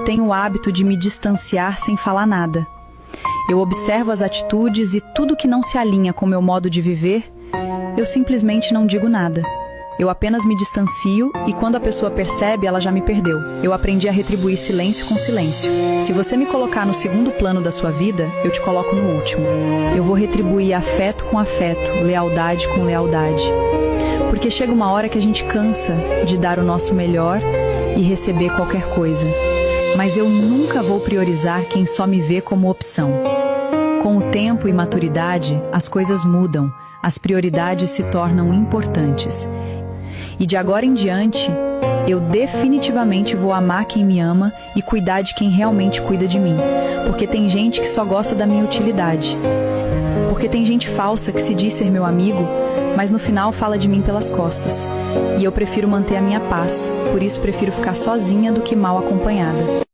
tenho o hábito de me distanciar sem falar nada. Eu observo as atitudes e tudo que não se alinha com meu modo de viver, eu simplesmente não digo nada. Eu apenas me distancio e quando a pessoa percebe, ela já me perdeu. Eu aprendi a retribuir silêncio com silêncio. Se você me colocar no segundo plano da sua vida, eu te coloco no último. Eu vou retribuir afeto com afeto, lealdade com lealdade. Porque chega uma hora que a gente cansa de dar o nosso melhor e receber qualquer coisa. Mas eu nunca vou priorizar quem só me vê como opção. Com o tempo e maturidade, as coisas mudam, as prioridades se tornam importantes. E de agora em diante, eu definitivamente vou amar quem me ama e cuidar de quem realmente cuida de mim. Porque tem gente que só gosta da minha utilidade. Porque tem gente falsa que se diz ser meu amigo, mas no final fala de mim pelas costas. E eu prefiro manter a minha paz, por isso prefiro ficar sozinha do que mal acompanhada.